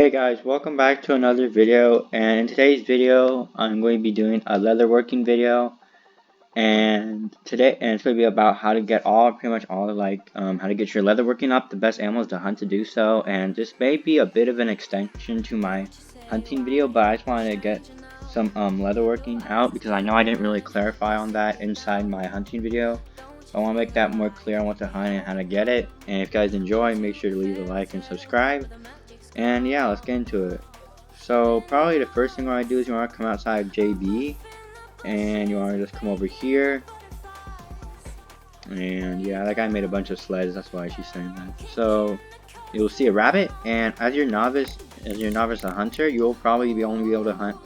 Hey guys, welcome back to another video, and in today's video I'm going to be doing a leatherworking video, and it's going to be about how to get pretty much all how to get your leatherworking up, the best animals to hunt to do so. And this may be a bit of an extension to my hunting video, but I just wanted to get some leatherworking out because I know I didn't really clarify on that inside my hunting video. So I want to make that more clear on what to hunt and how to get it. And if you guys enjoy, make sure to leave a like and subscribe. And yeah, let's get into it. So probably the first thing you want to do is you want to come outside JB, and you want to just come over here. And yeah, that guy made a bunch of sleds, that's why she's saying that. So you'll see a rabbit, and as your novice a hunter, you'll probably only be able to hunt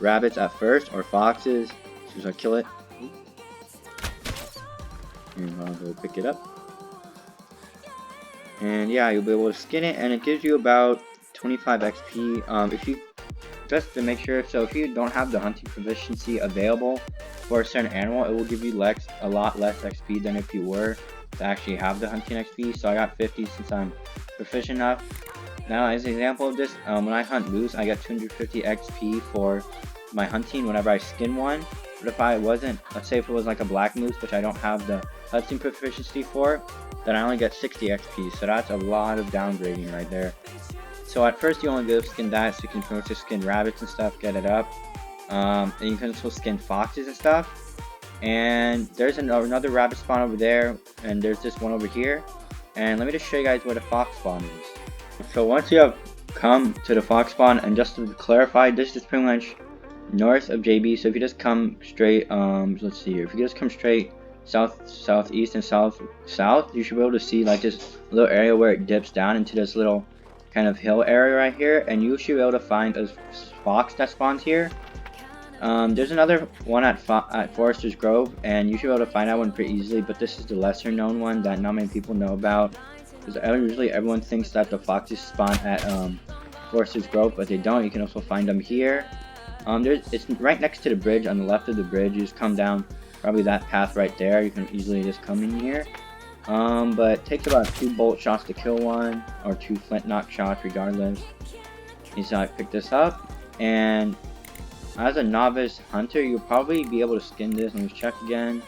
rabbits at first, or foxes. So just kill it. And I'll go pick it up. And yeah, you'll be able to skin it, and it gives you about 25 XP. If you just to make sure, so if you don't have the hunting proficiency available for a certain animal, it will give you a lot less XP than if you were to actually have the hunting XP. So I got 50 since I'm proficient enough. Now, as an example of this, when I hunt moose, I get 250 XP for my hunting whenever I skin one. But if I wasn't, let's say if it was like a black moose, which I don't have the hunting proficiency for, then I only get 60 XP, so that's a lot of downgrading right there. So at first you only be able to skin that, so you can pretty much just skin rabbits and stuff, get it up. And you can also skin foxes and stuff. And there's another rabbit spawn over there, and there's this one over here. And let me just show you guys where the fox spawn is. So once you have come to the fox spawn, and just to clarify, this is pretty much north of JB. So if you just come straight, let's see here, if you just come straight southeast and south, you should be able to see like this little area where it dips down into this little kind of hill area right here, and you should be able to find a fox that spawns here. There's another one at Forester's Grove, and you should be able to find that one pretty easily, but this is the lesser known one that not many people know about, because usually everyone thinks that the foxes spawn at Forester's Grove, but they don't. You can also find them here. It's right next to the bridge. On the left of the bridge, you just come down probably that path right there. You can easily just come in here. But it takes about 2 bolt shots to kill one, or 2 flint knock shots regardless. So I picked this up, and as a novice hunter, you'll probably be able to skin this. Let me check again.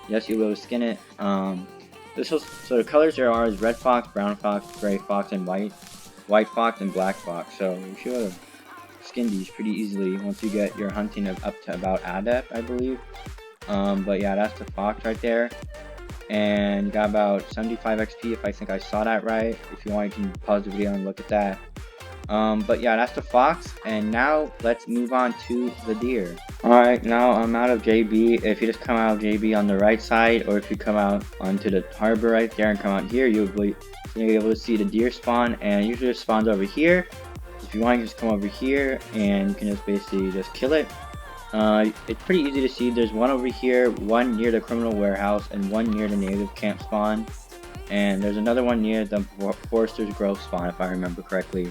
Yes, you'll be able to skin it. So the colors there are red fox, brown fox, gray fox, and white fox, and black fox. So you should be able to skin these pretty easily once you get your hunting up to about adept, I believe. But yeah, that's the fox right there, and you got about 75 XP if I think I saw that right. If you want, you can pause the video and look at that. But yeah, that's the fox, and now let's move on to the deer. Alright, now I'm out of JB. If you just come out of JB on the right side, or if you come out onto the harbor right there and come out here, you'll be able to see the deer spawn, and usually it spawns over here. If you want, you just come over here, and you can just basically just kill it. It's pretty easy to see. There's one over here, one near the criminal warehouse, and one near the native camp spawn. And there's another one near the Forester's Grove spawn, if I remember correctly.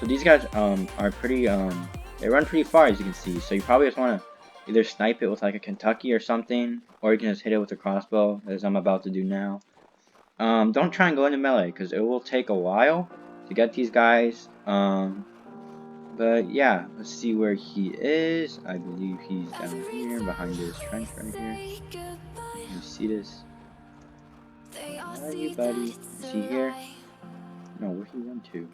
So these guys are pretty, they run pretty far, as you can see. So you probably just want to either snipe it with like a Kentucky or something, or you can just hit it with a crossbow, as I'm about to do now. Don't try and go into melee, because it will take a while to get these guys. But yeah, let's see where he is. I believe he's down here behind this trench right here. You see this? Where are you, buddy? Is he here? No, where'd he run to?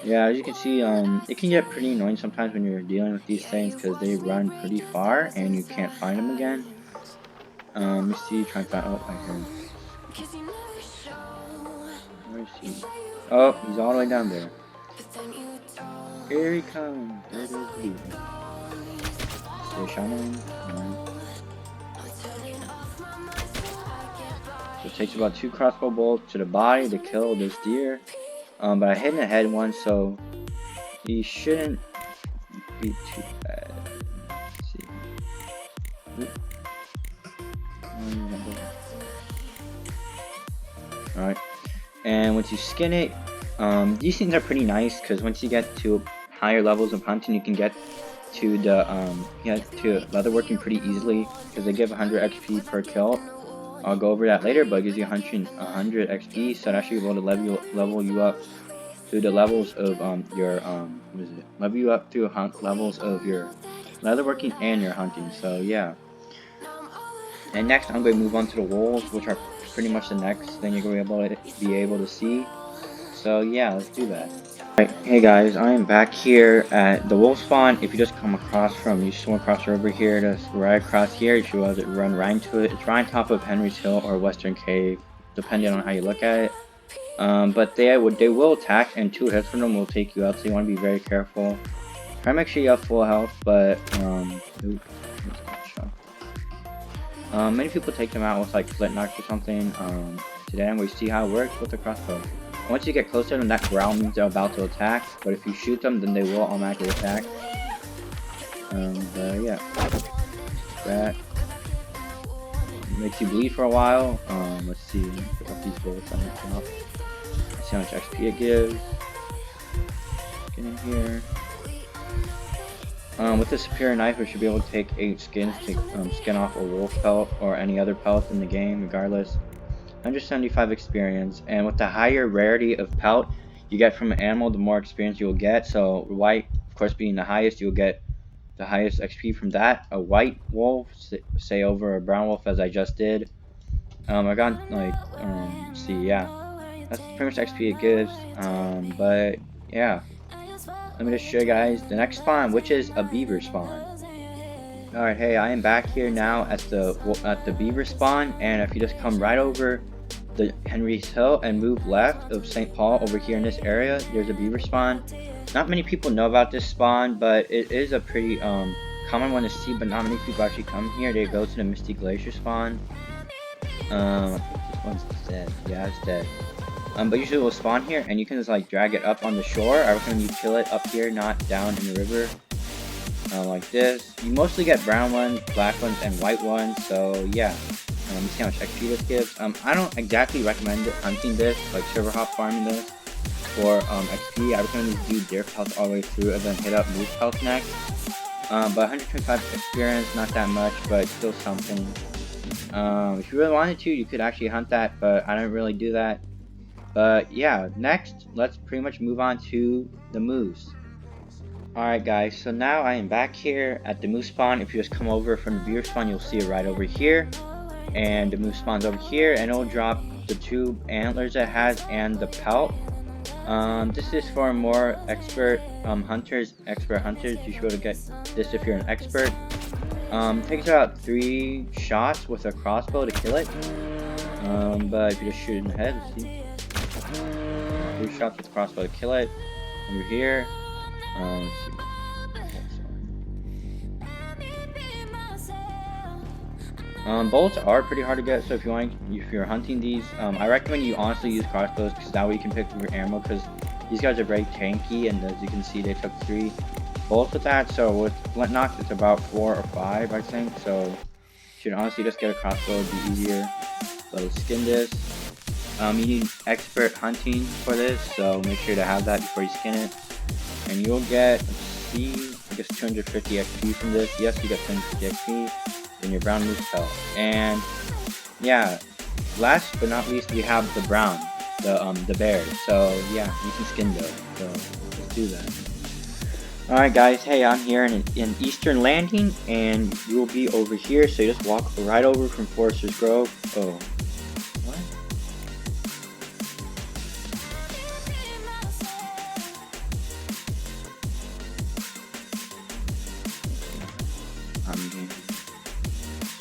Yeah, as you can see, it can get pretty annoying sometimes when you're dealing with these things, because they run pretty far and you can't find them again. Let me see, try and find. Oh, I hear him. Where is he? Oh, he's all the way down there. Here he comes. There it is. Stay shining. So it takes about 2 crossbow bolts to the body to kill this deer. But I hit in the head once, so he shouldn't be too bad. Let's see. Alright. And once you skin it, these things are pretty nice, because once you get to higher levels of hunting, you can get to the leatherworking pretty easily, because they give 100 XP per kill. I'll go over that later, but it gives you 100 XP, so that should be able to level you up through the levels of your level you up through levels of your leatherworking and your hunting. So yeah. And next, I'm going to move on to the wolves, which are pretty much the next thing you're going to be able to see. So yeah, let's do that. Alright, hey guys, I am back here at the wolf spawn. If you just come across from, you swim across the river here, just right across here, you should be able to run right into it. It's right on top of Henry's Hill or Western Cave, depending on how you look at it. But they will attack, and 2 hits from them will take you out, so you want to be very careful. Try to make sure you have full health, but many people take them out with like flint knocks or something. Today I'm going to see how it works with the crossbow. Once you get closer to them, that growl means they're about to attack, but if you shoot them, then they will automatically attack. But yeah, that makes you bleed for a while. Let's see, pick up these bullets on the top. Let's see how much XP it gives. Get in here. With the superior knife, we should be able to take 8 skins to skin off a wolf pelt or any other pelt in the game, regardless. 175 experience, and with the higher rarity of pelt you get from an animal, the more experience you will get. So white, of course, being the highest, you'll get the highest XP from that. A white wolf, say over a brown wolf, as I just did. I got like, see, yeah, that's pretty much XP it gives. But yeah. Let me just show you guys the next spawn, which is a beaver spawn. Alright, hey, I am back here now at the beaver spawn, and if you just come right over the Henry's Hill and move left of St. Paul over here in this area, there's a beaver spawn. Not many people know about this spawn, but it is a pretty common one to see, but not many people actually come here. They go to the Misty Glacier spawn. This one's dead. Yeah, it's dead. But usually it will spawn here, and you can just like drag it up on the shore. I recommend you kill it up here, not down in the river. Like this. You mostly get brown ones, black ones, and white ones. So yeah, you see how much XP this gives. I don't exactly recommend hunting this, like server hop farming this for XP. I recommend you do deer pelts all the way through, and then hit up moose pelts next. But 125 experience, not that much, but still something. If you really wanted to, you could actually hunt that, but I don't really do that. But yeah, next, let's pretty much move on to the moose. Alright guys, so now I am back here at the moose spawn. If you just come over from the beaver spawn, you'll see it right over here. And the moose spawn's over here, and it'll drop the 2 antlers it has and the pelt. This is for more expert hunters. You should be able to get this if you're an expert. It takes about 3 shots with a crossbow to kill it. But if you just shoot it in the head, let's see. 3 shots with the crossbow to kill it. Over here. Let's see. Bullets are pretty hard to get, so if you're hunting these, I recommend you honestly use crossbows, because that way you can pick up your ammo, because these guys are very tanky, and as you can see, they took 3 bullets with that. So with flint knocks, it's about 4 or 5, I think. So you should honestly just get a crossbow, it'd be easier. So let's skin this. You need expert hunting for this, so make sure to have that before you skin it. And you'll get, let's see, I guess 250 XP from this. Yes, you get 250 XP in your brown moose pelt. And yeah, last but not least, we have the brown, the bear. So yeah, you can skin those. So let's do that. Alright guys, hey, I'm here in Eastern Landing, and you will be over here. So you just walk right over from Forester's Grove. Oh, what?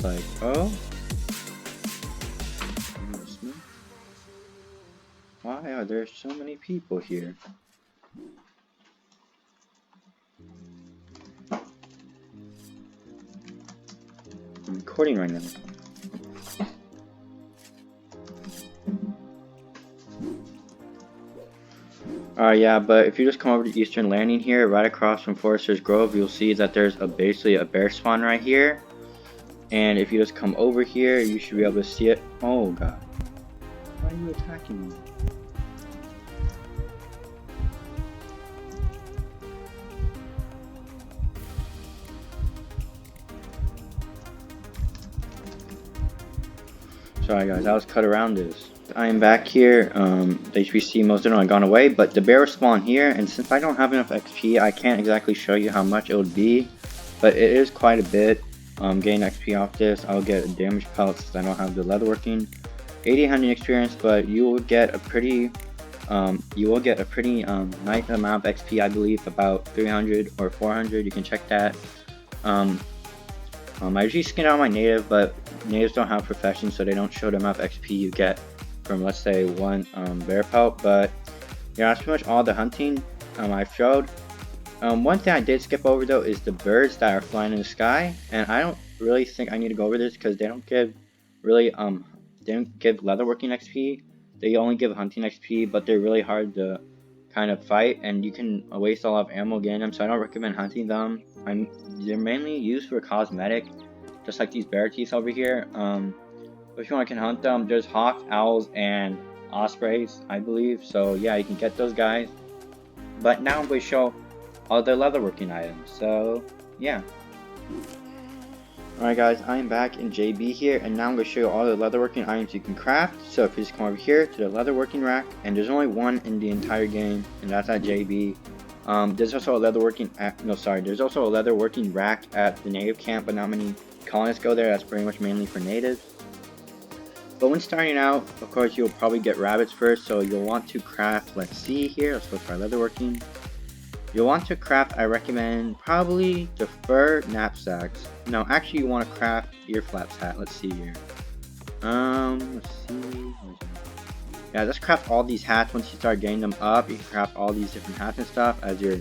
Like, oh, why are there so many people here? I'm recording right now. Yeah, but if you just come over to Eastern Landing here, right across from Forester's Grove, you'll see that there's basically a bear spawn right here. And if you just come over here, you should be able to see it. Oh god. Why are you attacking me? Sorry guys, I was cut around this. I am back here. HPC, most of them are gone away, but the bear will spawn here, and since I don't have enough XP, I can't exactly show you how much it would be, but it is quite a bit. Gain XP off this. I'll get a damage pelt since I don't have the leatherworking. 800 experience, but you will get a pretty nice amount of XP, I believe, about 300 or 400. You can check that. I usually skin out my native, but natives don't have profession, so they don't show the amount of XP you get from, let's say, one bear pelt. But yeah, that's pretty much all the hunting I've showed. One thing I did skip over though is the birds that are flying in the sky, and I don't really think I need to go over this because they don't give really they don't give leatherworking XP. They only give hunting XP, but they're really hard to kind of fight, and you can waste a lot of ammo getting them, so I don't recommend hunting them. They're mainly used for cosmetic, just like these bear teeth over here. If you want, can hunt them. There's hawks, owls, and ospreys, I believe. So yeah, you can get those guys. But now I'm going to show all the leatherworking items. So yeah. Alright guys, I am back in JB here, and now I'm going to show you all the leatherworking items you can craft. So if you just come over here to the leatherworking rack, and there's only one in the entire game, and that's at JB. There's also a leatherworking there's also a leatherworking rack at the native camp, but not many colonists go there. That's pretty much mainly for natives. But when starting out, of course, you'll probably get rabbits first, so you'll want to craft, let's see here, let's go for our leatherworking. You'll want to craft, I recommend, probably the fur knapsacks. No, actually you want to craft ear flaps hat. Let's see here. Let's see. Yeah, just craft all these hats. Once you start getting them up, you can craft all these different hats and stuff as your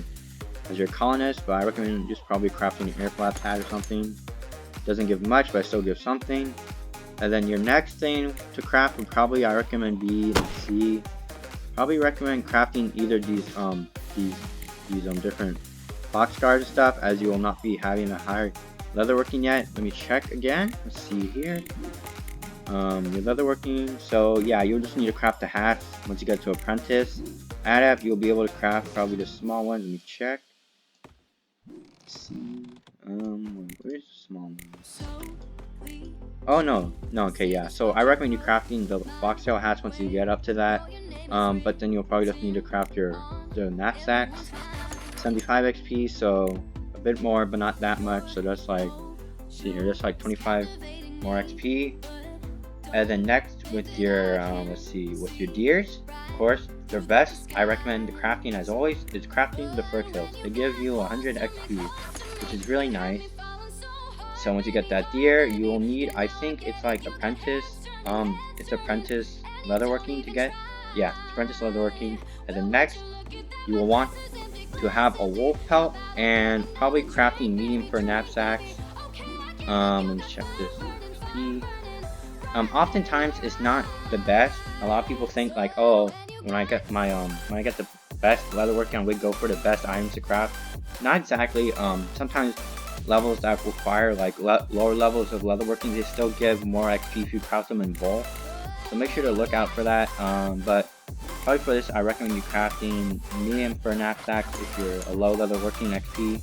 colonist, but I recommend just probably crafting an ear flaps hat or something. Doesn't give much, but it still gives something. And then your next thing to craft would probably, I recommend, be, let's see, probably recommend crafting either these different box guards and stuff, as you will not be having a higher leatherworking yet. Let me check again. Let's see here. Your leatherworking. So yeah, you'll just need to craft the hats once you get to apprentice. Adept, you'll be able to craft probably the small ones. Let me check. Let's see. Where's the small ones? Oh no, okay, yeah. So I recommend you crafting the foxtail hats once you get up to that. But then you'll probably just need to craft the knapsacks. 75 XP, so a bit more, but not that much. So that's like, see here, that's like 25 more XP. And then next with your, let's see, with your deers, of course, the best I recommend the crafting, as always, is crafting the fur kills. They give you 100 XP, which is really nice. So once you get that deer, you will need, I think it's like apprentice, it's apprentice leatherworking to get. Yeah, it's apprentice leatherworking. And then next, you will want to have a wolf pelt and probably crafting medium fur knapsacks. Let me check this. Oftentimes it's not the best. A lot of people think like, oh, when I get the best leatherworking, I would go for the best items to craft. Not exactly. Sometimes levels that require like lower levels of leatherworking, they still give more XP if you craft them in bulk. So make sure to look out for that. But probably for this, I recommend you crafting medium fur knapsacks if you're a low leatherworking XP.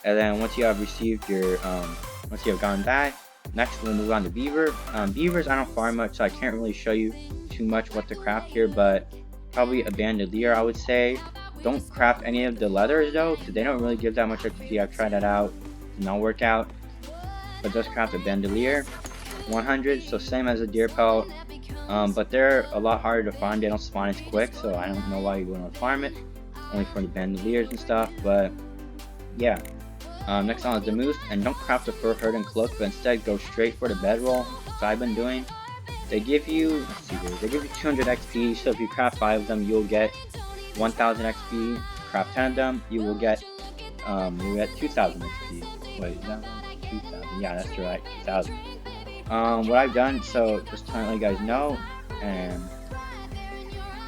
And then once you have received your, once you have gotten that, next we'll move on to Beaver. Beavers I don't farm much, so I can't really show you too much what to craft here, but probably a bandolier, I would say. Don't craft any of the leathers though, because they don't really give that much XP. I've tried that out, did not work out. But just craft a bandolier, 100, so same as a deer pelt. But they're a lot harder to find. They don't spawn as quick, so I don't know why you want to farm it. Only for the bandoliers and stuff, but yeah. Next on is the moose, and don't craft the fur herd and cloak, but instead go straight for the bedroll, which I've been doing. They give you, let's see here, they give you 200 XP, so if you craft 5 of them, you'll get 1000 XP. Craft 10 of them, you will get 2000 XP. Wait, is that 2000? Yeah, that's right, 2000. What I've done, so just to let you guys know, and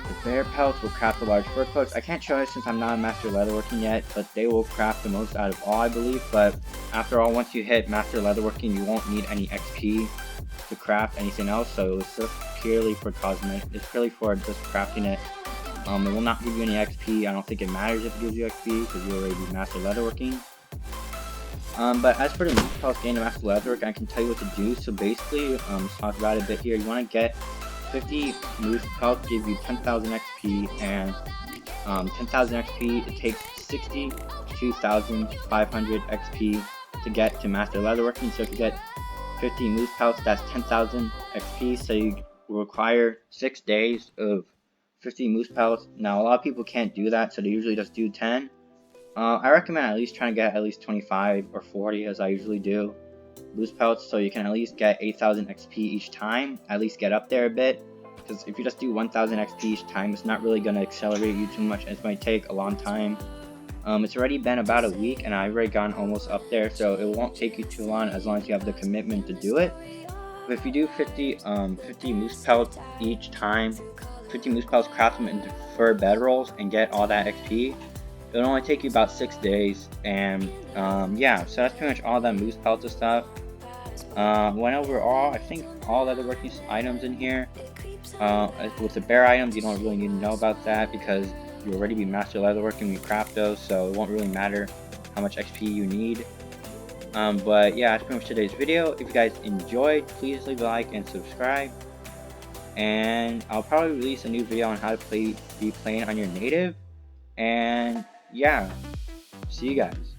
the bear pelts will craft the large fur cloaks. I can't show it since I'm not a master leatherworking yet, but they will craft the most out of all, I believe. But after all, once you hit master leatherworking, you won't need any XP to craft anything else. So it's just purely for cosmetic. It's purely for just crafting it. It will not give you any XP. I don't think it matters if it gives you XP because you already do master leatherworking. But as for the moose pelts getting the master leatherwork, I can tell you what to do. So basically, let's talk about it a bit here. You want to get 50 moose pelts give you 10,000 XP, and 10,000 XP, it takes 62,500 XP to get to master leatherworking. So if you get 50 moose pelts, that's 10,000 XP, so you require 6 days of 50 moose pelts. Now a lot of people can't do that, so they usually just do 10. I recommend at least trying to get at least 25 or 40, as I usually do, moose pelts, so you can at least get 8,000 XP each time, at least get up there a bit. Because if you just do 1,000 XP each time, it's not really going to accelerate you too much. It might take a long time. It's already been about a week, and I've already gotten almost up there, so it won't take you too long as you have the commitment to do it. But if you do 50 moose pelts each time, 50 moose pelts, craft them into fur bedrolls, and get all that XP, it'll only take you about 6 days. And yeah, so that's pretty much all that moose pelts and stuff. When overall, I think all leatherworking items in here. With the bear items, you don't really need to know about that because you'll already be master leatherworking when you craft those, so it won't really matter how much XP you need. But yeah, that's pretty much today's video. If you guys enjoyed, please leave a like and subscribe. And I'll probably release a new video on how to be playing on your native. And yeah, see you guys.